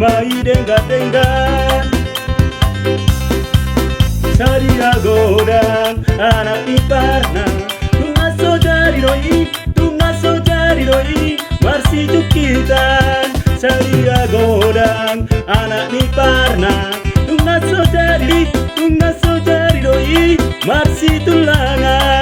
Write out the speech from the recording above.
mai denggat-denggat. Saria godang anak iparna, tungaso jari doi, marsi jukitan. Saria godang anak iparna, tungaso jari doi, marsi tulangan.